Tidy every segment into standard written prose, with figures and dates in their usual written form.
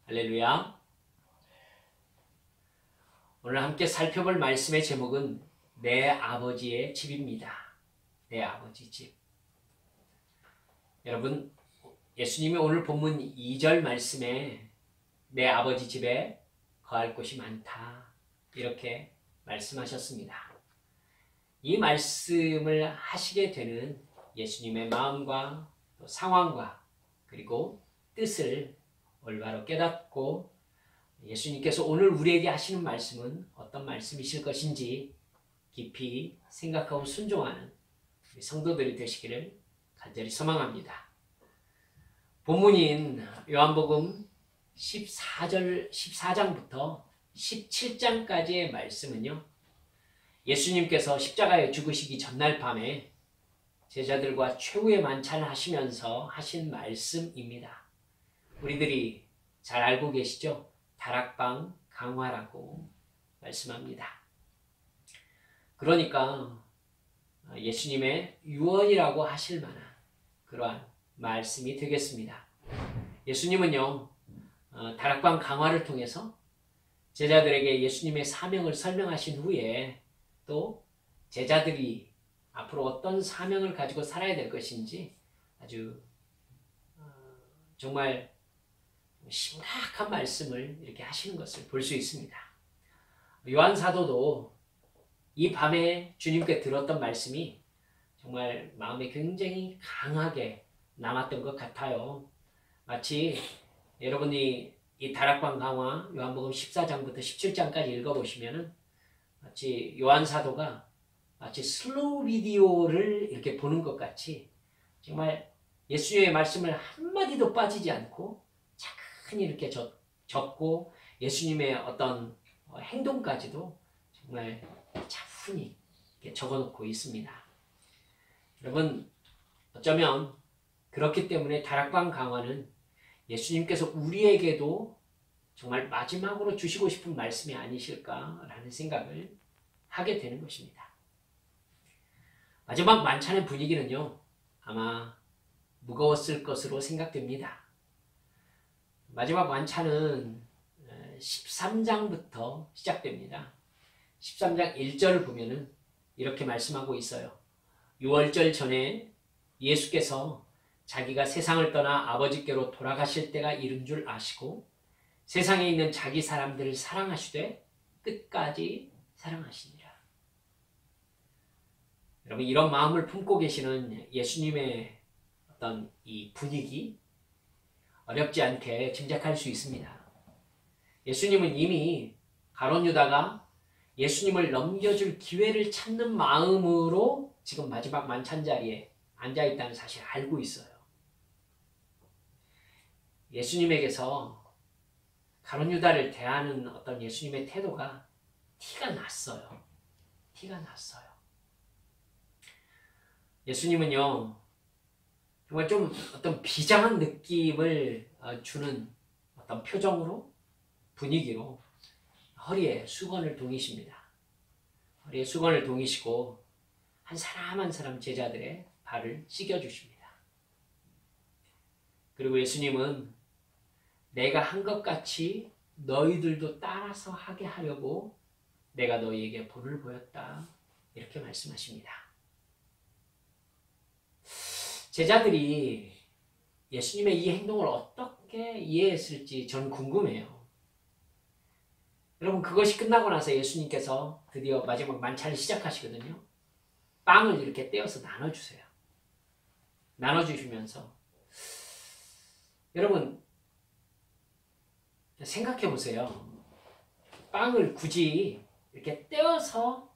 할렐루야. 오늘 함께 살펴볼 말씀의 제목은 내 아버지의 집입니다. 내 아버지 집. 여러분, 예수님이 오늘 본문 2절 말씀에 내 아버지 집에 거할 곳이 많다, 이렇게 말씀하셨습니다. 이 말씀을 하시게 되는 예수님의 마음과 또 상황과 그리고 뜻을 올바로 깨닫고 예수님께서 오늘 우리에게 하시는 말씀은 어떤 말씀이실 것인지 깊이 생각하고 순종하는 우리 성도들이 되시기를 간절히 소망합니다. 본문인 요한복음 14장부터 17장까지의 말씀은요, 예수님께서 십자가에 죽으시기 전날 밤에 제자들과 최후의 만찬을 하시면서 하신 말씀입니다. 우리들이 잘 알고 계시죠? 다락방 강화라고 말씀합니다. 그러니까 예수님의 유언이라고 하실 만한 그러한 말씀이 되겠습니다. 예수님은요, 다락방 강화를 통해서 제자들에게 예수님의 사명을 설명하신 후에 또 제자들이 앞으로 어떤 사명을 가지고 살아야 될 것인지 아주 정말 심각한 말씀을 이렇게 하시는 것을 볼 수 있습니다. 요한 사도도 이 밤에 주님께 들었던 말씀이 정말 마음에 굉장히 강하게 남았던 것 같아요. 마치 여러분이 이 다락방 강화 요한복음 14장부터 17장까지 읽어보시면은 마치 요한 사도가 마치 슬로우 비디오를 이렇게 보는 것 같이 정말 예수님의 말씀을 한마디도 빠지지 않고 차근히 이렇게 적고 예수님의 어떤 행동까지도 정말 차분히 이렇게 적어놓고 있습니다. 여러분, 어쩌면 그렇기 때문에 다락방 강화는 예수님께서 우리에게도 정말 마지막으로 주시고 싶은 말씀이 아니실까라는 생각을 하게 되는 것입니다. 마지막 만찬의 분위기는요, 아마 무거웠을 것으로 생각됩니다. 마지막 만찬은 13장부터 시작됩니다. 13장 1절을 보면은 이렇게 말씀하고 있어요. 유월절 전에 예수께서 자기가 세상을 떠나 아버지께로 돌아가실 때가 이른 줄 아시고 세상에 있는 자기 사람들을 사랑하시되 끝까지 사랑하시니라. 여러분, 이런 마음을 품고 계시는 예수님의 어떤 이 분위기 어렵지 않게 짐작할 수 있습니다. 예수님은 이미 가룟 유다가 예수님을 넘겨줄 기회를 찾는 마음으로 지금 마지막 만찬 자리에 앉아있다는 사실을 알고 있어요. 예수님에게서 가룟 유다를 대하는 어떤 예수님의 태도가 티가 났어요. 티가 났어요. 예수님은요, 정말 좀 어떤 비장한 느낌을 주는 어떤 표정으로, 분위기로 허리에 수건을 동이십니다. 허리에 수건을 동이시고 한 사람 한 사람 제자들의 발을 씻겨주십니다. 그리고 예수님은 내가 한 것 같이 너희들도 따라서 하게 하려고 내가 너희에게 본을 보였다, 이렇게 말씀하십니다. 제자들이 예수님의 이 행동을 어떻게 이해했을지 저는 궁금해요. 여러분, 그것이 끝나고 나서 예수님께서 드디어 마지막 만찬을 시작하시거든요. 빵을 이렇게 떼어서 나눠주세요. 나눠주시면서 여러분 생각해 보세요. 빵을 굳이 이렇게 떼어서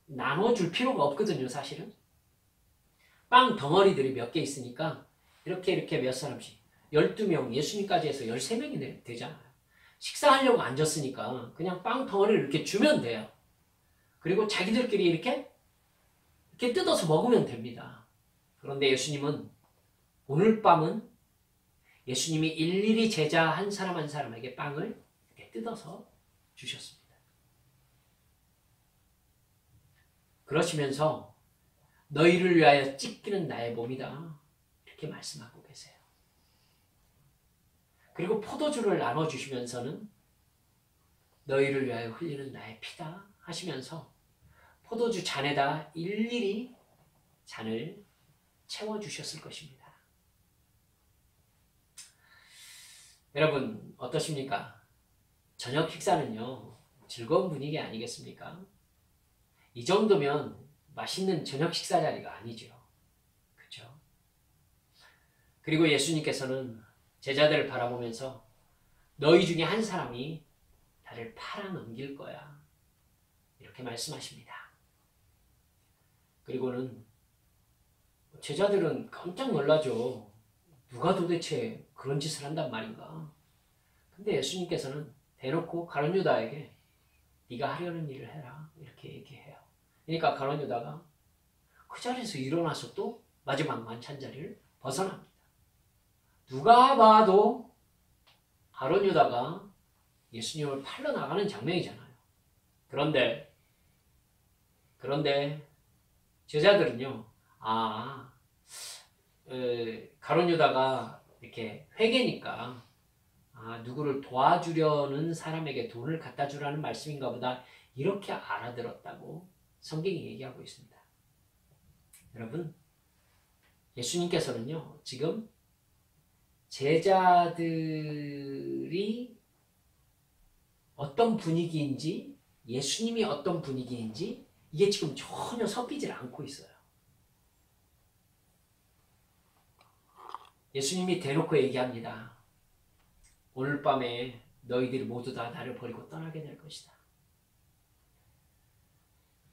나눠줄 필요가 없거든요, 사실은. 빵 덩어리들이 몇 개 있으니까 이렇게 몇 사람씩 12명, 예수님까지 해서 13명이 되잖아요. 식사하려고 앉았으니까 그냥 빵 덩어리를 이렇게 주면 돼요. 그리고 자기들끼리 이렇게 뜯어서 먹으면 됩니다. 그런데 예수님은 오늘 밤은 예수님이 일일이 제자 한 사람 한 사람에게 빵을 이렇게 뜯어서 주셨습니다. 그러시면서 너희를 위하여 찢기는 나의 몸이다, 이렇게 말씀하고 계세요. 그리고 포도주를 나눠주시면서는 너희를 위하여 흘리는 나의 피다 하시면서 포도주 잔에다 일일이 잔을 채워주셨을 것입니다. 여러분 어떠십니까? 저녁 식사는요 즐거운 분위기 아니겠습니까? 이 정도면 맛있는 저녁 식사 자리가 아니죠. 그렇죠? 그리고 예수님께서는 제자들을 바라보면서 너희 중에 한 사람이 나를 팔아넘길 거야 이렇게 말씀하십니다. 그리고는 제자들은 깜짝 놀라죠. 누가 도대체 그런 짓을 한단 말인가? 근데 예수님께서는 대놓고 가룟 유다에게 네가 하려는 일을 해라 이렇게 얘기해요. 그러니까 가룟 유다가 그 자리에서 일어나서 또 마지막 만찬 자리를 벗어납니다. 누가 봐도 가룟 유다가 예수님을 팔러 나가는 장면이잖아요. 그런데 제자들은요, 가룟 유다가 이렇게 회개니까 누구를 도와주려는 사람에게 돈을 갖다 주라는 말씀인가 보다 이렇게 알아들었다고 성경이 얘기하고 있습니다. 여러분, 예수님께서는요, 지금 제자들이 어떤 분위기인지, 예수님이 어떤 분위기인지, 이게 지금 전혀 섞이질 않고 있어요. 예수님이 대놓고 얘기합니다. 오늘 밤에 너희들이 모두 다 나를 버리고 떠나게 될 것이다.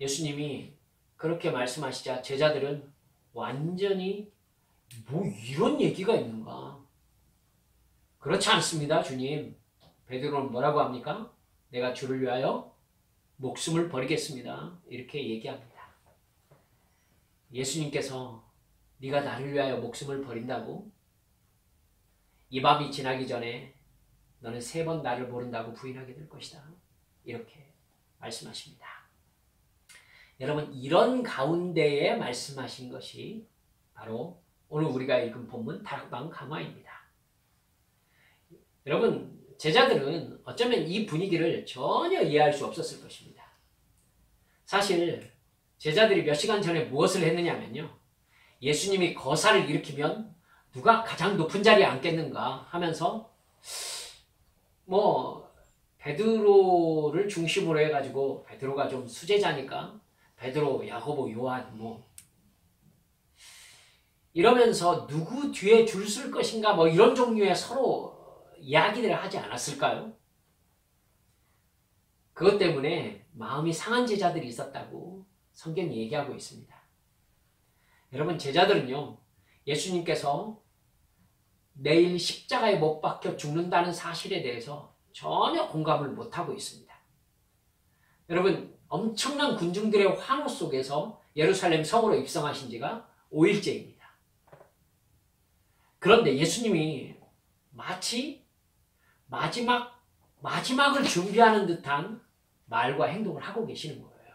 예수님이 그렇게 말씀하시자 제자들은 완전히 뭐 이런 얘기가 있는가? 그렇지 않습니다, 주님. 베드로는 뭐라고 합니까? 내가 주를 위하여 목숨을 버리겠습니다. 이렇게 얘기합니다. 예수님께서 네가 나를 위하여 목숨을 버린다고? 이 밤이 지나기 전에 너는 3번 나를 모른다고 부인하게 될 것이다. 이렇게 말씀하십니다. 여러분, 이런 가운데에 말씀하신 것이 바로 오늘 우리가 읽은 본문 다락방 강화입니다. 여러분, 제자들은 어쩌면 이 분위기를 전혀 이해할 수 없었을 것입니다. 사실 제자들이 몇 시간 전에 무엇을 했느냐면요, 예수님이 거사를 일으키면 누가 가장 높은 자리에 앉겠는가 하면서 베드로를 중심으로 해가지고 베드로가 좀 수제자니까 베드로, 야고보, 요한 이러면서 누구 뒤에 줄 쓸 것인가 이런 종류의 서로 이야기들을 하지 않았을까요? 그것 때문에 마음이 상한 제자들이 있었다고 성경이 얘기하고 있습니다. 여러분, 제자들은요, 예수님께서 내일 십자가에 못 박혀 죽는다는 사실에 대해서 전혀 공감을 못하고 있습니다. 여러분, 엄청난 군중들의 환호 속에서 예루살렘 성으로 입성하신 지가 5일째입니다. 그런데 예수님이 마치 마지막을 준비하는 듯한 말과 행동을 하고 계시는 거예요.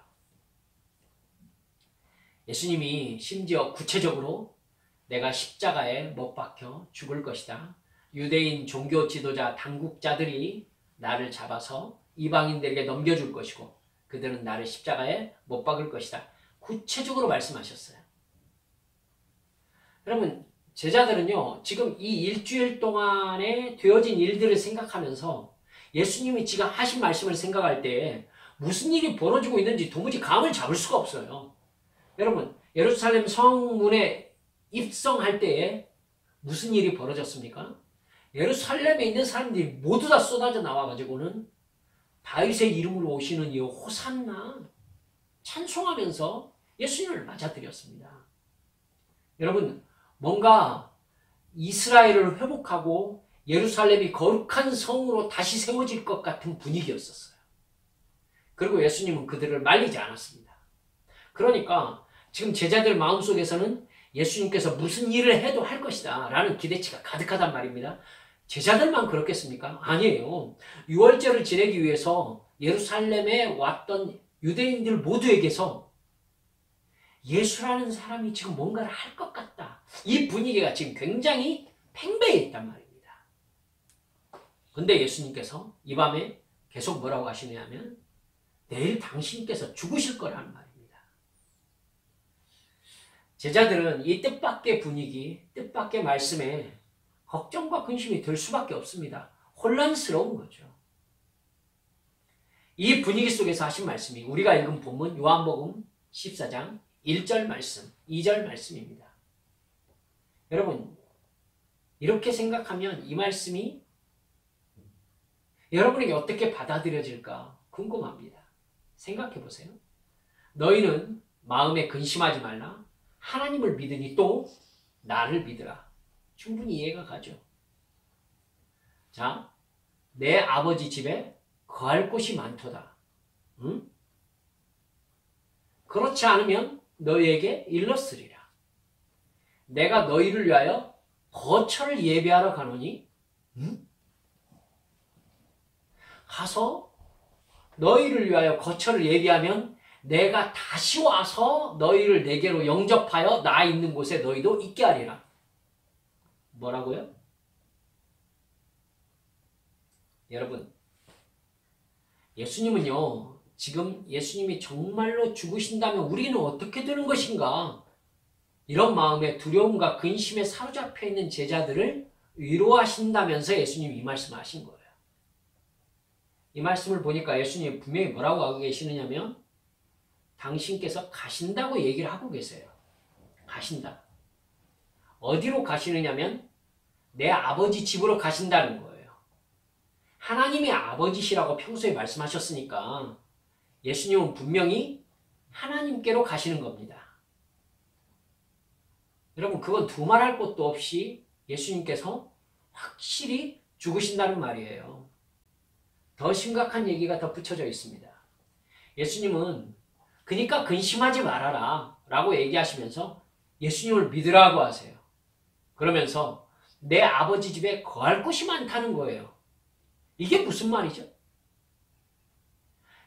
예수님이 심지어 구체적으로 내가 십자가에 못 박혀 죽을 것이다. 유대인 종교 지도자 당국자들이 나를 잡아서 이방인들에게 넘겨줄 것이고 그들은 나를 십자가에 못 박을 것이다. 구체적으로 말씀하셨어요. 여러분, 제자들은요, 지금 이 일주일 동안에 되어진 일들을 생각하면서 예수님이 지금 하신 말씀을 생각할 때 무슨 일이 벌어지고 있는지 도무지 감을 잡을 수가 없어요. 여러분, 예루살렘 성문에 입성할 때에 무슨 일이 벌어졌습니까? 예루살렘에 있는 사람들이 모두 다 쏟아져 나와가지고는 다윗의 이름으로 오시는 이 호산나 찬송하면서 예수님을 맞아들였습니다. 여러분, 뭔가 이스라엘을 회복하고 예루살렘이 거룩한 성으로 다시 세워질 것 같은 분위기였었어요. 그리고 예수님은 그들을 말리지 않았습니다. 그러니까 지금 제자들 마음속에서는 예수님께서 무슨 일을 해도 할 것이다 라는 기대치가 가득하단 말입니다. 제자들만 그렇겠습니까? 아니에요. 유월절을 지내기 위해서 예루살렘에 왔던 유대인들 모두에게서 예수라는 사람이 지금 뭔가를 할 것 같다. 이 분위기가 지금 굉장히 팽배해 있단 말입니다. 근데 예수님께서 이 밤에 계속 뭐라고 하시냐면 내일 당신께서 죽으실 거라는 말입니다. 제자들은 이 뜻밖의 분위기, 뜻밖의 말씀에 걱정과 근심이 들 수밖에 없습니다. 혼란스러운 거죠. 이 분위기 속에서 하신 말씀이 우리가 읽은 본문 요한복음 14장 1절 말씀, 2절 말씀입니다. 여러분, 이렇게 생각하면 이 말씀이 여러분에게 어떻게 받아들여질까 궁금합니다. 생각해 보세요. 너희는 마음에 근심하지 말라. 하나님을 믿으니 또 나를 믿으라. 충분히 이해가 가죠. 자, 내 아버지 집에 거할 곳이 많도다. 응? 그렇지 않으면 너희에게 일렀으리라. 내가 너희를 위하여 거처를 예비하러 가노니 응? 가서 너희를 위하여 거처를 예비하면 내가 다시 와서 너희를 내게로 영접하여 나 있는 곳에 너희도 있게 하리라. 뭐라고요? 여러분, 예수님은요, 지금 예수님이 정말로 죽으신다면 우리는 어떻게 되는 것인가? 이런 마음에 두려움과 근심에 사로잡혀 있는 제자들을 위로하신다면서 예수님이 이 말씀을 하신 거예요. 이 말씀을 보니까 예수님이 분명히 뭐라고 하고 계시느냐면 당신께서 가신다고 얘기를 하고 계세요. 가신다. 어디로 가시느냐면 내 아버지 집으로 가신다는 거예요. 하나님이 아버지시라고 평소에 말씀하셨으니까 예수님은 분명히 하나님께로 가시는 겁니다. 여러분, 그건 두말할 것도 없이 예수님께서 확실히 죽으신다는 말이에요. 더 심각한 얘기가 덧붙여져 있습니다. 예수님은 그러니까 근심하지 말아라 라고 얘기하시면서 예수님을 믿으라고 하세요. 그러면서 내 아버지 집에 거할 곳이 많다는 거예요. 이게 무슨 말이죠?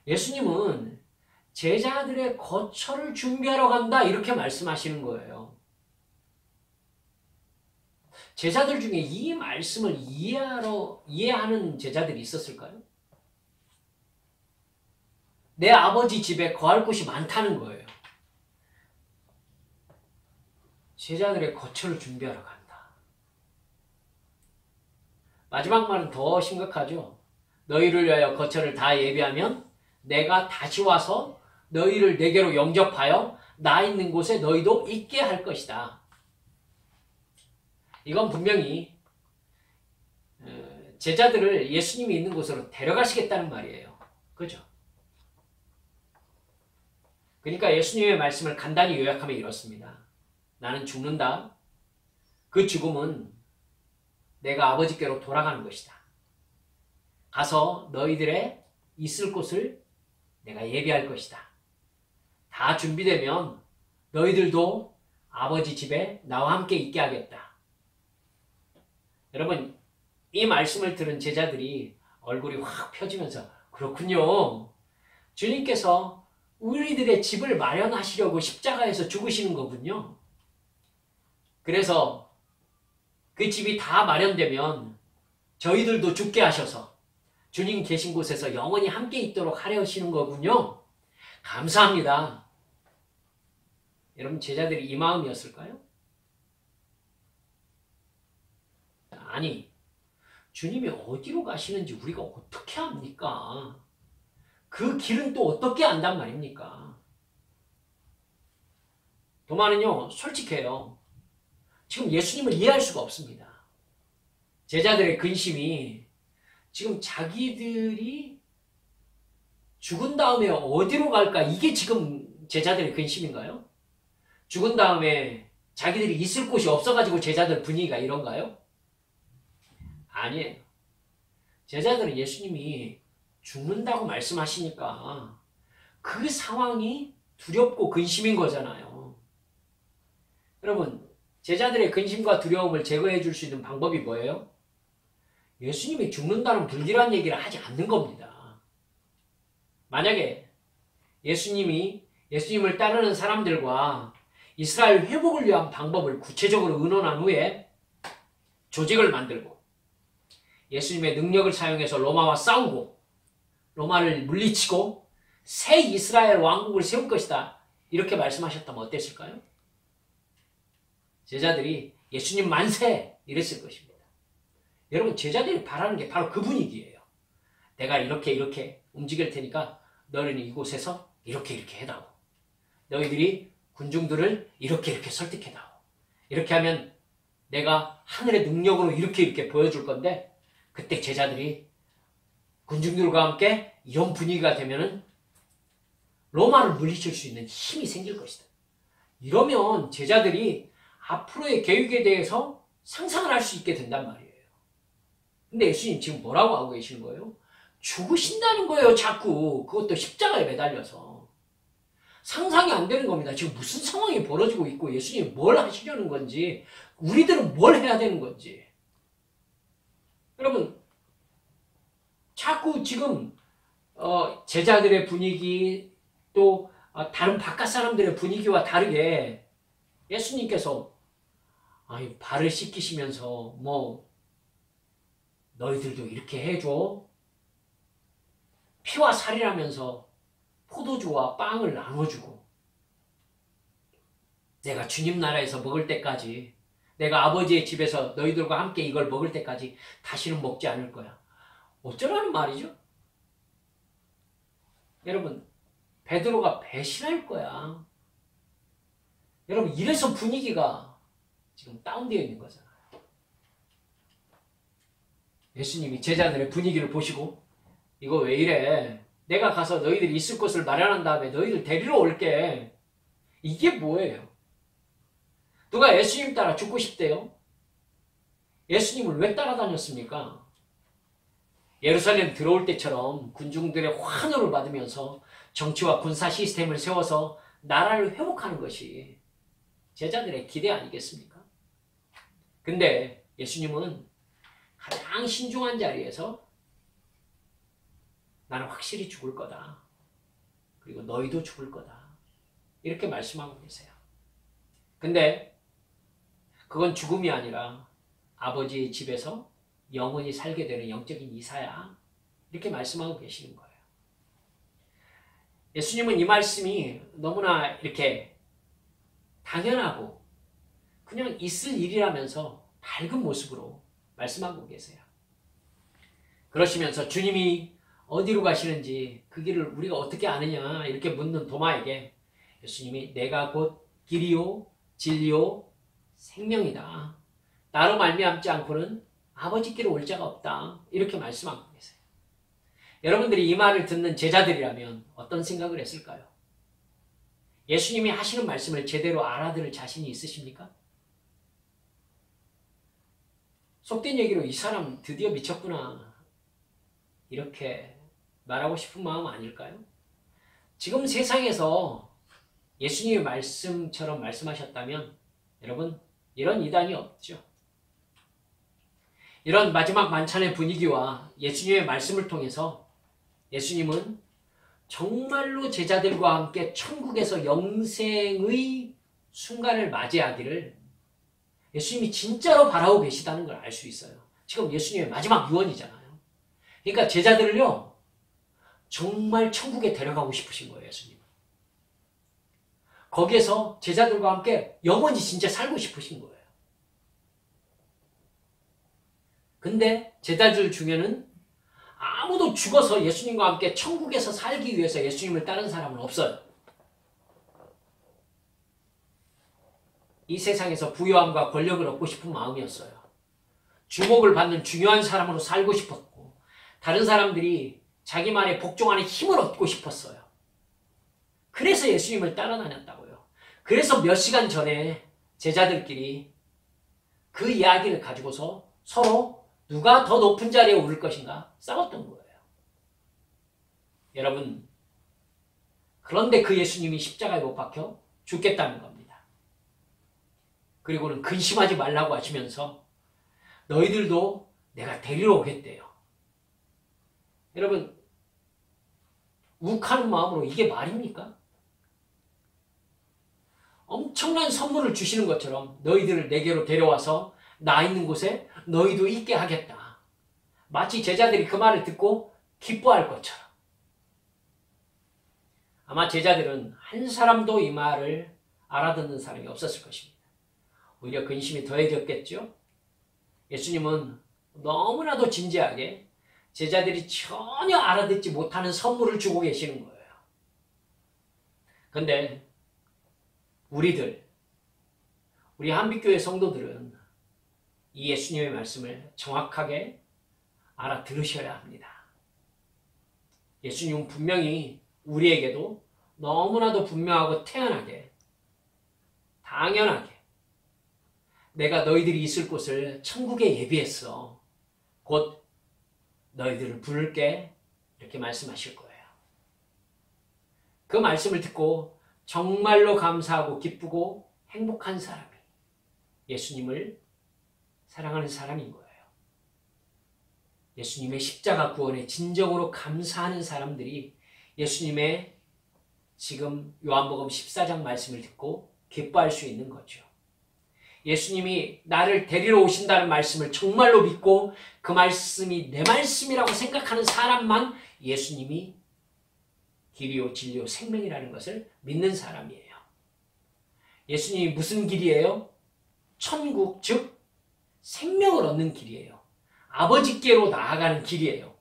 예수님은 제자들의 거처를 준비하러 간다 이렇게 말씀하시는 거예요. 제자들 중에 이 말씀을 이해하는 제자들이 있었을까요? 내 아버지 집에 거할 곳이 많다는 거예요. 제자들의 거처를 준비하러 간다. 마지막 말은 더 심각하죠. 너희를 위하여 거처를 다 예비하면 내가 다시 와서 너희를 내게로 영접하여 나 있는 곳에 너희도 있게 할 것이다. 이건 분명히 제자들을 예수님이 있는 곳으로 데려가시겠다는 말이에요. 그죠? 그러니까 예수님의 말씀을 간단히 요약하면 이렇습니다. 나는 죽는다. 그 죽음은 내가 아버지께로 돌아가는 것이다. 가서 너희들의 있을 곳을 내가 예비할 것이다. 다 준비되면 너희들도 아버지 집에 나와 함께 있게 하겠다. 여러분, 이 말씀을 들은 제자들이 얼굴이 확 펴지면서 그렇군요. 주님께서 우리들의 집을 마련하시려고 십자가에서 죽으시는 거군요. 그래서 그 집이 다 마련되면 저희들도 죽게 하셔서 주님 계신 곳에서 영원히 함께 있도록 하려시는 거군요. 감사합니다. 여러분, 제자들이 이 마음이었을까요? 아니, 주님이 어디로 가시는지 우리가 어떻게 압니까? 그 길은 또 어떻게 안단 말입니까? 도마는요, 솔직해요. 지금 예수님을 이해할 수가 없습니다. 제자들의 근심이 지금 자기들이 죽은 다음에 어디로 갈까? 이게 지금 제자들의 근심인가요? 죽은 다음에 자기들이 있을 곳이 없어가지고 제자들 분위기가 이런가요? 아니에요. 제자들은 예수님이 죽는다고 말씀하시니까 그 상황이 두렵고 근심인 거잖아요. 여러분, 제자들의 근심과 두려움을 제거해 줄 수 있는 방법이 뭐예요? 예수님이 죽는다는 불길한 얘기를 하지 않는 겁니다. 만약에 예수님을 따르는 사람들과 이스라엘 회복을 위한 방법을 구체적으로 의논한 후에 조직을 만들고 예수님의 능력을 사용해서 로마와 싸우고 로마를 물리치고 새 이스라엘 왕국을 세울 것이다. 이렇게 말씀하셨다면 어땠을까요? 제자들이 예수님 만세! 이랬을 것입니다. 여러분, 제자들이 바라는 게 바로 그 분위기예요. 내가 이렇게 움직일 테니까 너희는 이곳에서 이렇게 해다오. 너희들이 군중들을 이렇게 설득해다오. 이렇게 하면 내가 하늘의 능력으로 이렇게 보여줄 건데 그때 제자들이 군중들과 함께 이런 분위기가 되면은 로마를 물리칠 수 있는 힘이 생길 것이다. 이러면 제자들이 앞으로의 계획에 대해서 상상을 할 수 있게 된단 말이에요. 근데 예수님 지금 뭐라고 하고 계시는 거예요? 죽으신다는 거예요, 자꾸. 그것도 십자가에 매달려서. 상상이 안 되는 겁니다. 지금 무슨 상황이 벌어지고 있고 예수님이 뭘 하시려는 건지, 우리들은 뭘 해야 되는 건지. 여러분, 자꾸 지금 제자들의 분위기 또 다른 바깥 사람들의 분위기와 다르게 예수님께서 발을 씻기시면서 너희들도 이렇게 해줘. 피와 살이라면서 포도주와 빵을 나눠주고 내가 주님 나라에서 먹을 때까지, 내가 아버지의 집에서 너희들과 함께 이걸 먹을 때까지 다시는 먹지 않을 거야. 어쩌라는 말이죠? 여러분, 베드로가 배신할 거야. 여러분, 이래서 분위기가 지금 다운되어 있는 거잖아요. 예수님이 제자들의 분위기를 보시고 이거 왜 이래? 내가 가서 너희들이 있을 곳을 마련한 다음에 너희들 데리러 올게. 이게 뭐예요? 누가 예수님 따라 죽고 싶대요? 예수님을 왜 따라다녔습니까? 예루살렘 들어올 때처럼 군중들의 환호를 받으면서 정치와 군사 시스템을 세워서 나라를 회복하는 것이 제자들의 기대 아니겠습니까? 근데 예수님은 가장 신중한 자리에서 나는 확실히 죽을 거다. 그리고 너희도 죽을 거다. 이렇게 말씀하고 계세요. 근데 그건 죽음이 아니라 아버지의 집에서 영원히 살게 되는 영적인 이사야. 이렇게 말씀하고 계시는 거예요. 예수님은 이 말씀이 너무나 이렇게 당연하고 그냥 있을 일이라면서 밝은 모습으로 말씀하고 계세요. 그러시면서 주님이 어디로 가시는지 그 길을 우리가 어떻게 아느냐 이렇게 묻는 도마에게 예수님이 내가 곧 길이요 진리요 생명이다. 나로 말미암지 않고는 아버지께로 올 자가 없다. 이렇게 말씀하고 계세요. 여러분들이 이 말을 듣는 제자들이라면 어떤 생각을 했을까요? 예수님이 하시는 말씀을 제대로 알아들을 자신이 있으십니까? 속된 얘기로 이 사람 드디어 미쳤구나. 이렇게 말하고 싶은 마음 아닐까요? 지금 세상에서 예수님의 말씀처럼 말씀하셨다면 여러분 이런 이단이 없죠. 이런 마지막 만찬의 분위기와 예수님의 말씀을 통해서 예수님은 정말로 제자들과 함께 천국에서 영생의 순간을 맞이하기를 예수님이 진짜로 바라고 계시다는 걸 알 수 있어요. 지금 예수님의 마지막 유언이잖아요. 그러니까 제자들을요 정말 천국에 데려가고 싶으신 거예요. 예수님은. 거기에서 제자들과 함께 영원히 진짜 살고 싶으신 거예요. 근데 제자들 중에는 아무도 죽어서 예수님과 함께 천국에서 살기 위해서 예수님을 따른 사람은 없어요. 이 세상에서 부유함과 권력을 얻고 싶은 마음이었어요. 주목을 받는 중요한 사람으로 살고 싶었고 다른 사람들이 자기만의 복종 안에 힘을 얻고 싶었어요. 그래서 예수님을 따라다녔다고요. 그래서 몇 시간 전에 제자들끼리 그 이야기를 가지고서 서로 누가 더 높은 자리에 오를 것인가 싸웠던 거예요. 여러분, 그런데 그 예수님이 십자가에 못 박혀 죽겠다는 겁니다. 그리고는 근심하지 말라고 하시면서 너희들도 내가 데리러 오겠대요. 여러분, 욱하는 마음으로 이게 말입니까? 엄청난 선물을 주시는 것처럼 너희들을 내게로 데려와서 나 있는 곳에 너희도 있게 하겠다. 마치 제자들이 그 말을 듣고 기뻐할 것처럼. 아마 제자들은 한 사람도 이 말을 알아듣는 사람이 없었을 것입니다. 오히려 근심이 더해졌겠죠. 예수님은 너무나도 진지하게 제자들이 전혀 알아듣지 못하는 선물을 주고 계시는 거예요. 그런데 우리 한빛교회 성도들은 이 예수님의 말씀을 정확하게 알아들으셔야 합니다. 예수님은 분명히 우리에게도 너무나도 분명하고 태연하게, 당연하게 내가 너희들이 있을 곳을 천국에 예비했어. 곧 너희들을 부를게. 이렇게 말씀하실 거예요. 그 말씀을 듣고 정말로 감사하고 기쁘고 행복한 사람이 예수님을 사랑하는 사람인 거예요. 예수님의 십자가 구원에 진정으로 감사하는 사람들이 예수님의 지금 요한복음 14장 말씀을 듣고 기뻐할 수 있는 거죠. 예수님이 나를 데리러 오신다는 말씀을 정말로 믿고 그 말씀이 내 말씀이라고 생각하는 사람만 예수님이 길이요 진리요 생명이라는 것을 믿는 사람이에요. 예수님이 무슨 길이에요? 천국, 즉 생명을 얻는 길이에요. 아버지께로 나아가는 길이에요.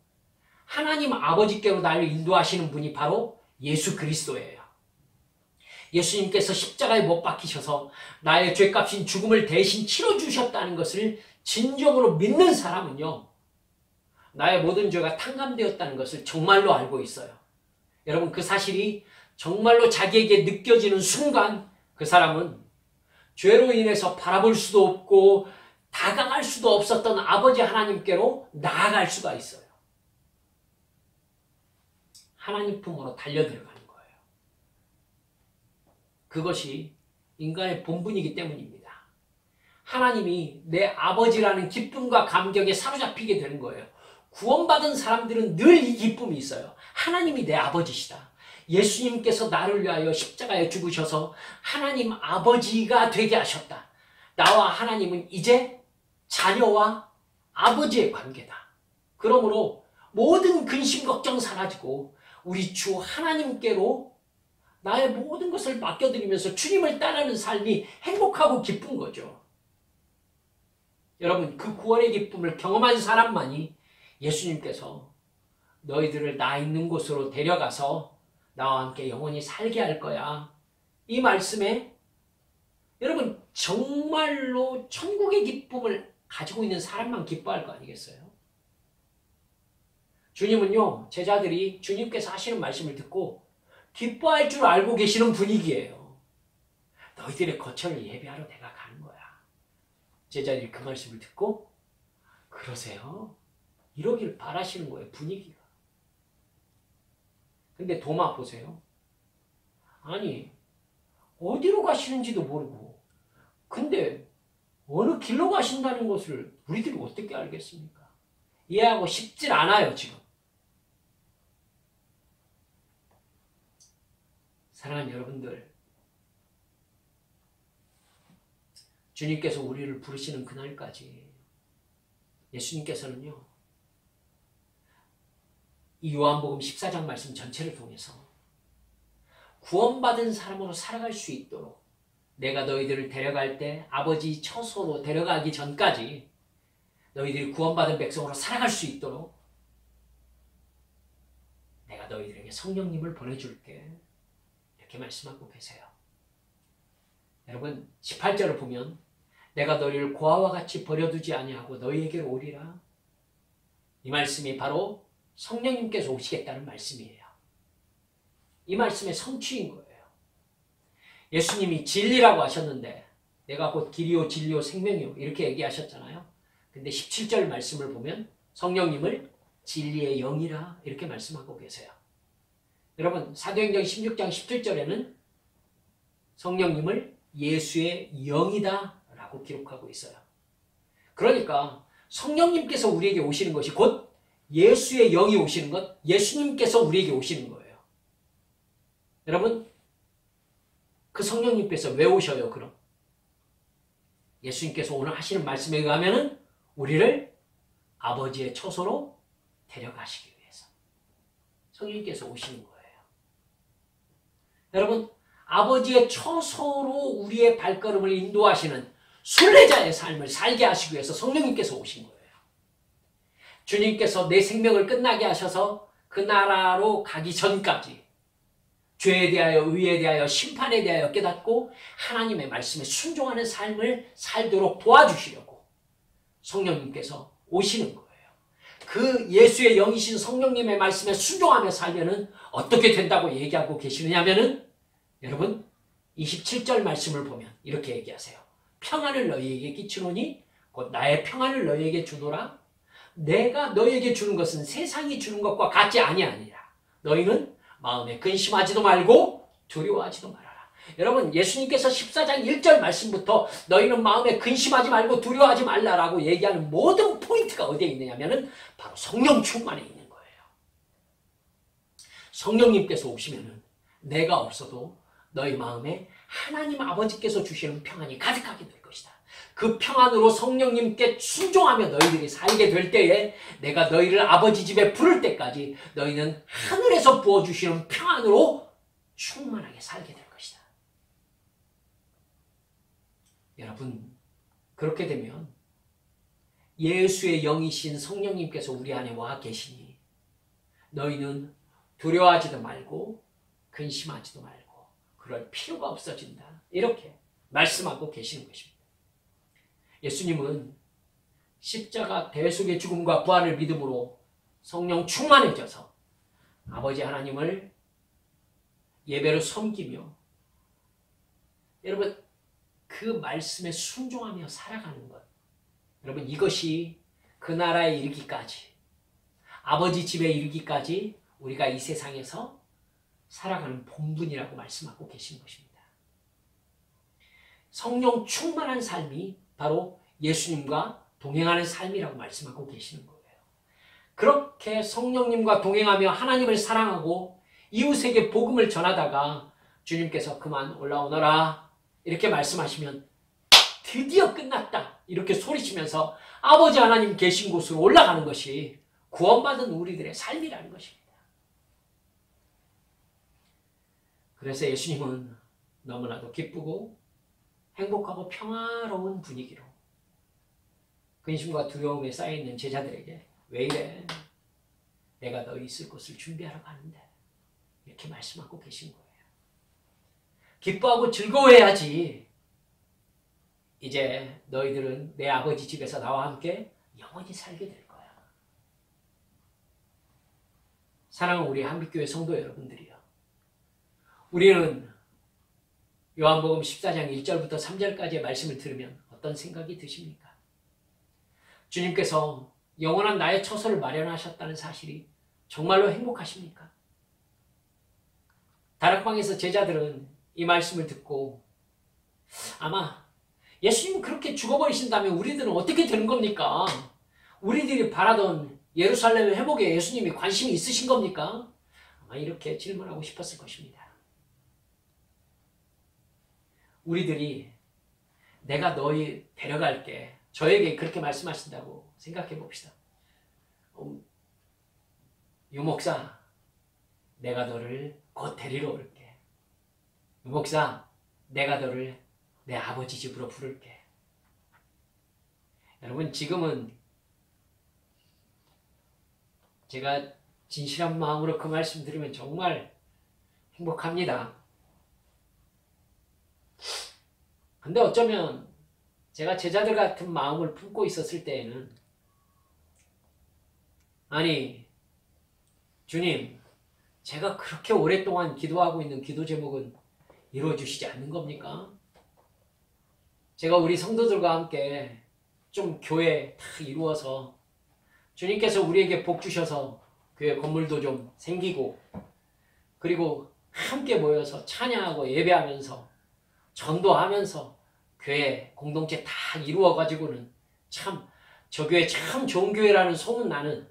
하나님 아버지께로 나를 인도하시는 분이 바로 예수 그리스도예요. 예수님께서 십자가에 못 박히셔서 나의 죄값인 죽음을 대신 치러주셨다는 것을 진정으로 믿는 사람은요, 나의 모든 죄가 탕감되었다는 것을 정말로 알고 있어요. 여러분, 그 사실이 정말로 자기에게 느껴지는 순간 그 사람은 죄로 인해서 바라볼 수도 없고 다가갈 수도 없었던 아버지 하나님께로 나아갈 수가 있어요. 하나님 품으로 달려들어가는 거예요. 그것이 인간의 본분이기 때문입니다. 하나님이 내 아버지라는 기쁨과 감격에 사로잡히게 되는 거예요. 구원받은 사람들은 늘 이 기쁨이 있어요. 하나님이 내 아버지시다. 예수님께서 나를 위하여 십자가에 죽으셔서 하나님 아버지가 되게 하셨다. 나와 하나님은 이제 자녀와 아버지의 관계다. 그러므로 모든 근심 걱정 사라지고 우리 주 하나님께로 나의 모든 것을 맡겨드리면서 주님을 따르는 삶이 행복하고 기쁜 거죠. 여러분, 그 구원의 기쁨을 경험한 사람만이 예수님께서 너희들을 나 있는 곳으로 데려가서 나와 함께 영원히 살게 할 거야. 이 말씀에 여러분 정말로 천국의 기쁨을 가지고 있는 사람만 기뻐할 거 아니겠어요? 주님은요, 제자들이 주님께서 하시는 말씀을 듣고 기뻐할 줄 알고 계시는 분위기예요. 너희들의 거처를 예비하러 내가 가는 거야. 제자들이 그 말씀을 듣고 그러세요? 이러길 바라시는 거예요, 분위기가. 근데 도마 보세요. 아니, 어디로 가시는지도 모르고 근데 어느 길로 가신다는 것을 우리들이 어떻게 알겠습니까? 이해하고 싶질 않아요, 지금. 사랑하는 여러분들, 주님께서 우리를 부르시는 그날까지 예수님께서는요, 이 요한복음 14장 말씀 전체를 통해서 구원받은 사람으로 살아갈 수 있도록 내가 너희들을 데려갈 때 아버지 처소로 데려가기 전까지 너희들이 구원받은 백성으로 살아갈 수 있도록 내가 너희들에게 성령님을 보내줄게. 이렇게 말씀하고 계세요. 여러분, 18절을 보면 내가 너희를 고아와 같이 버려두지 아니하고 너희에게로 오리라. 이 말씀이 바로 성령님께서 오시겠다는 말씀이에요. 이 말씀의 성취인 거예요. 예수님이 진리라고 하셨는데 내가 곧 길이요 진리요 생명이요 이렇게 얘기하셨잖아요. 근데 17절 말씀을 보면 성령님을 진리의 영이라 이렇게 말씀하고 계세요. 여러분, 사도행전 16장 17절에는 성령님을 예수의 영이다 라고 기록하고 있어요. 그러니까 성령님께서 우리에게 오시는 것이 곧 예수의 영이 오시는 것, 예수님께서 우리에게 오시는 거예요. 여러분, 그 성령님께서 왜 오셔요, 그럼? 예수님께서 오늘 하시는 말씀에 의하면은 우리를 아버지의 처소로 데려가시기 위해서 성령님께서 오시는 거예요. 여러분, 아버지의 처소로 우리의 발걸음을 인도하시는 순례자의 삶을 살게 하시기 위해서 성령님께서 오신 거예요. 주님께서 내 생명을 끝나게 하셔서 그 나라로 가기 전까지 죄에 대하여, 의에 대하여, 심판에 대하여 깨닫고 하나님의 말씀에 순종하는 삶을 살도록 도와주시려고 성령님께서 오시는 거예요. 그 예수의 영이신 성령님의 말씀에 순종하며 살면은 어떻게 된다고 얘기하고 계시느냐면은, 여러분 27절 말씀을 보면 이렇게 얘기하세요. 평안을 너희에게 끼치노니 곧 나의 평안을 너희에게 주노라. 내가 너희에게 주는 것은 세상이 주는 것과 같지 아니하니라. 너희는 마음에 근심하지도 말고 두려워하지도 말아라. 여러분, 예수님께서 14장 1절 말씀부터 너희는 마음에 근심하지 말고 두려워하지 말라라고 얘기하는 모든 포인트가 어디에 있느냐면은 바로 성령 충만에 있는 거예요. 성령님께서 오시면은 내가 없어도 너희 마음에 하나님 아버지께서 주시는 평안이 가득하게 될 것이다. 그 평안으로 성령님께 순종하며 너희들이 살게 될 때에 내가 너희를 아버지 집에 부를 때까지 너희는 하늘에서 부어주시는 평안으로 충만하게 살게 될 것이다. 여러분, 그렇게 되면 예수의 영이신 성령님께서 우리 안에 와 계시니 너희는 두려워하지도 말고 근심하지도 말고 그럴 필요가 없어진다. 이렇게 말씀하고 계시는 것입니다. 예수님은 십자가 대속의 죽음과 부활을 믿음으로 성령 충만해져서 아버지 하나님을 예배로 섬기며, 여러분 그 말씀에 순종하며 살아가는 것, 여러분 이것이 그 나라에 이르기까지, 아버지 집에 이르기까지 우리가 이 세상에서 살아가는 본분이라고 말씀하고 계신 것입니다. 성령 충만한 삶이 바로 예수님과 동행하는 삶이라고 말씀하고 계시는 거예요. 그렇게 성령님과 동행하며 하나님을 사랑하고 이웃에게 복음을 전하다가 주님께서 그만 올라오너라 이렇게 말씀하시면 드디어 끝났다 이렇게 소리치면서 아버지 하나님 계신 곳으로 올라가는 것이 구원받은 우리들의 삶이라는 것입니다. 그래서 예수님은 너무나도 기쁘고 행복하고 평화로운 분위기로 근심과 두려움에 쌓여있는 제자들에게 왜 이래? 내가 너희 있을 곳을 준비하러 가는데 이렇게 말씀하고 계신 거예요. 기뻐하고 즐거워해야지. 이제 너희들은 내 아버지 집에서 나와 함께 영원히 살게 될 거야. 사랑하는 우리 한빛교회 성도 여러분들이요, 우리는 요한복음 14장 1절부터 3절까지의 말씀을 들으면 어떤 생각이 드십니까? 주님께서 영원한 나의 처소를 마련하셨다는 사실이 정말로 행복하십니까? 다락방에서 제자들은 이 말씀을 듣고 아마 예수님 그렇게 죽어버리신다면 우리들은 어떻게 되는 겁니까? 우리들이 바라던 예루살렘 회복에 예수님이 관심이 있으신 겁니까? 아마 이렇게 질문하고 싶었을 것입니다. 우리들이 내가 너희 데려갈게, 저에게 그렇게 말씀하신다고 생각해 봅시다. 유목사, 내가 너를 곧 데리러 올게. 유목사, 내가 너를 내 아버지 집으로 부를게. 여러분, 지금은 제가 진실한 마음으로 그 말씀 들으면 정말 행복합니다. 근데 어쩌면 제가 제자들 같은 마음을 품고 있었을 때에는, 아니 주님, 제가 그렇게 오랫동안 기도하고 있는 기도 제목은 이루어주시지 않는 겁니까? 제가 우리 성도들과 함께 좀 교회 다 이루어서 주님께서 우리에게 복 주셔서 교회 건물도 좀 생기고, 그리고 함께 모여서 찬양하고 예배하면서 전도하면서 교회 공동체 다 이루어가지고는 참 저 교회 참 좋은 교회라는 소문나는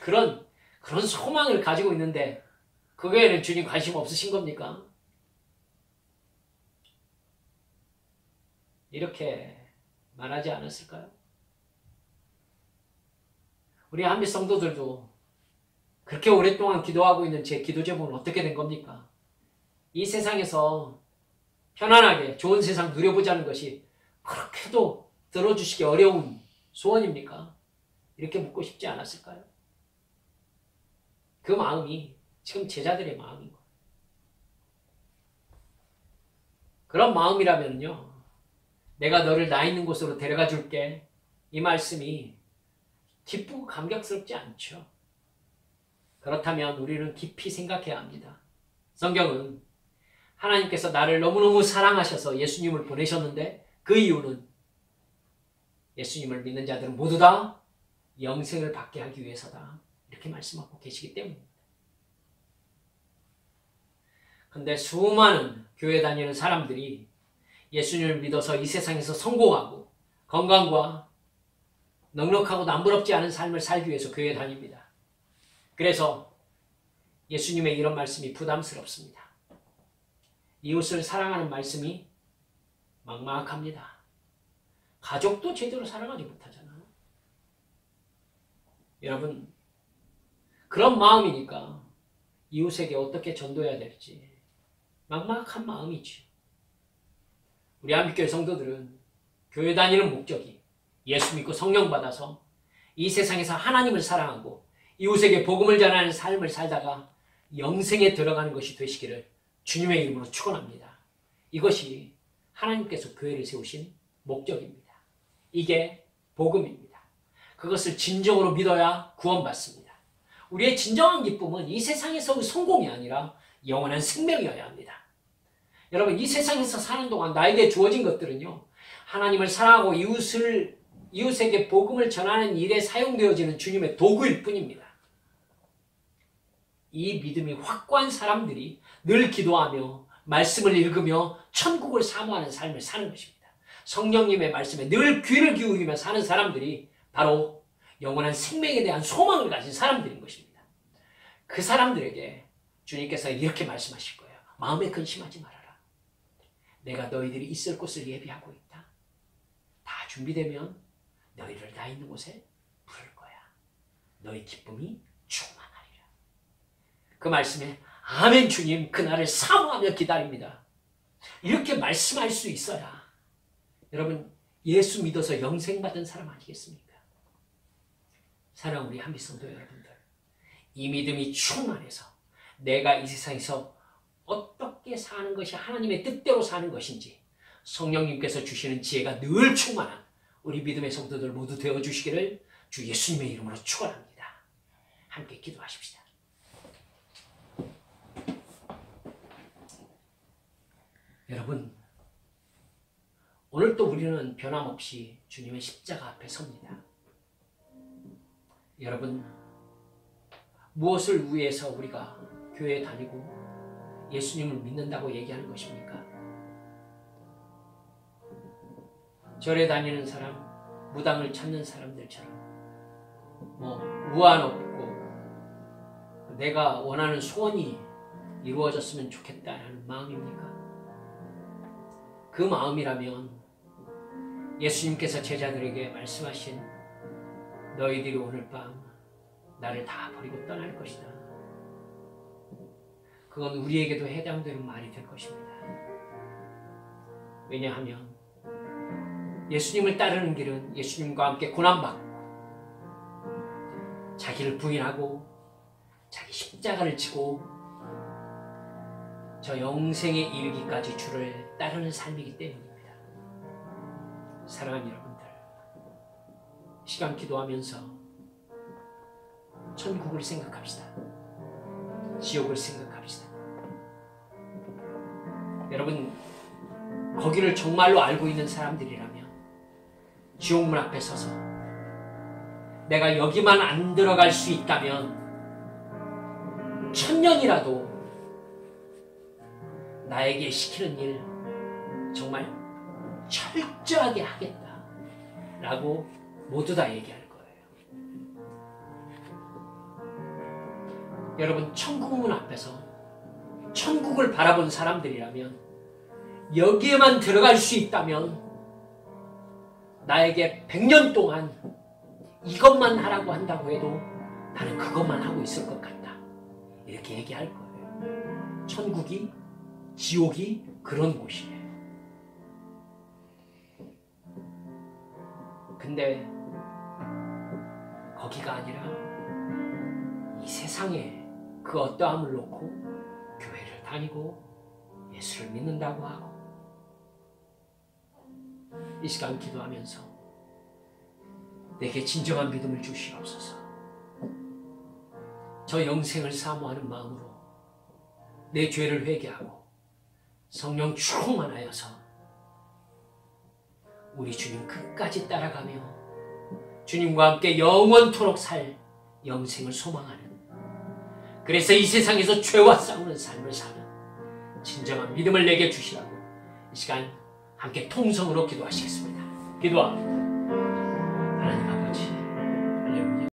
그런 소망을 가지고 있는데 그 교회는 주님 관심 없으신 겁니까? 이렇게 말하지 않았을까요? 우리 한빛 성도들도 그렇게 오랫동안 기도하고 있는 제 기도 제목은 어떻게 된 겁니까? 이 세상에서 편안하게 좋은 세상 누려보자는 것이 그렇게도 들어주시기 어려운 소원입니까? 이렇게 묻고 싶지 않았을까요? 그 마음이 지금 제자들의 마음인 거예요. 그런 마음이라면요, 내가 너를 나 있는 곳으로 데려가 줄게. 이 말씀이 기쁘고 감격스럽지 않죠. 그렇다면 우리는 깊이 생각해야 합니다. 성경은 하나님께서 나를 너무너무 사랑하셔서 예수님을 보내셨는데 그 이유는 예수님을 믿는 자들은 모두 다 영생을 받게 하기 위해서다. 이렇게 말씀하고 계시기 때문입니다. 근데 수많은 교회 다니는 사람들이 예수님을 믿어서 이 세상에서 성공하고 건강과 넉넉하고 남부럽지 않은 삶을 살기 위해서 교회에 다닙니다. 그래서 예수님의 이런 말씀이 부담스럽습니다. 이웃을 사랑하는 말씀이 막막합니다. 가족도 제대로 사랑하지 못하잖아요. 여러분, 그런 마음이니까 이웃에게 어떻게 전도해야 될지 막막한 마음이지. 우리 한빛교회 성도들은 교회 다니는 목적이 예수 믿고 성령 받아서 이 세상에서 하나님을 사랑하고 이웃에게 복음을 전하는 삶을 살다가 영생에 들어가는 것이 되시기를 주님의 이름으로 축원합니다. 이것이 하나님께서 교회를 세우신 목적입니다. 이게 복음입니다. 그것을 진정으로 믿어야 구원받습니다. 우리의 진정한 기쁨은 이 세상에서의 성공이 아니라 영원한 생명이어야 합니다. 여러분, 이 세상에서 사는 동안 나에게 주어진 것들은요, 하나님을 사랑하고 이웃에게 복음을 전하는 일에 사용되어지는 주님의 도구일 뿐입니다. 이 믿음이 확고한 사람들이 늘 기도하며 말씀을 읽으며 천국을 사모하는 삶을 사는 것입니다. 성령님의 말씀에 늘 귀를 기울이며 사는 사람들이 바로 영원한 생명에 대한 소망을 가진 사람들인 것입니다. 그 사람들에게 주님께서 이렇게 말씀하실 거예요. 마음에 근심하지 말아라. 내가 너희들이 있을 곳을 예비하고 있다. 다 준비되면 너희를 나 있는 곳에 부를 거야. 너희 기쁨이 충만하리라. 그 말씀에 아멘 주님, 그날을 사모하며 기다립니다. 이렇게 말씀할 수 있어야 여러분 예수 믿어서 영생 받은 사람 아니겠습니까? 사랑하는 우리 한빛 성도 여러분들, 이 믿음이 충만해서 내가 이 세상에서 어떻게 사는 것이 하나님의 뜻대로 사는 것인지 성령님께서 주시는 지혜가 늘 충만한 우리 믿음의 성도들 모두 되어주시기를 주 예수님의 이름으로 축원합니다. 함께 기도하십시다. 여러분, 오늘 또 우리는 변함없이 주님의 십자가 앞에 섭니다. 여러분, 무엇을 위해서 우리가 교회에 다니고 예수님을 믿는다고 얘기하는 것입니까? 절에 다니는 사람, 무당을 찾는 사람들처럼 우한 없고 내가 원하는 소원이 이루어졌으면 좋겠다는 마음입니까? 그 마음이라면 예수님께서 제자들에게 말씀하신 너희들이 오늘 밤 나를 다 버리고 떠날 것이다. 그건 우리에게도 해당되는 말이 될 것입니다. 왜냐하면 예수님을 따르는 길은 예수님과 함께 고난받고 자기를 부인하고 자기 십자가를 지고 저 영생에 이르기까지 주를 따르는 삶이기 때문입니다. 사랑하는 여러분들, 시간 기도하면서 천국을 생각합시다. 지옥을 생각합시다. 여러분, 거기를 정말로 알고 있는 사람들이라면 지옥문 앞에 서서 내가 여기만 안 들어갈 수 있다면 1000년이라도 나에게 시키는 일 정말 철저하게 하겠다 라고 모두 다 얘기할 거예요. 여러분, 천국문 앞에서 천국을 바라본 사람들이라면 여기에만 들어갈 수 있다면 나에게 100년 동안 이것만 하라고 한다고 해도 나는 그것만 하고 있을 것 같다. 이렇게 얘기할 거예요. 천국이, 지옥이 그런 곳이에요. 근데 거기가 아니라 이 세상에 그 어떠함을 놓고 교회를 다니고 예수를 믿는다고 하고 이 시간 기도하면서 내게 진정한 믿음을 주시옵소서. 저 영생을 사모하는 마음으로 내 죄를 회개하고 성령 충만하여서 우리 주님 끝까지 따라가며 주님과 함께 영원토록 살 영생을 소망하는, 그래서 이 세상에서 죄와 싸우는 삶을 사는 진정한 믿음을 내게 주시라고 이 시간 함께 통성으로 기도하시겠습니다. 기도합니다.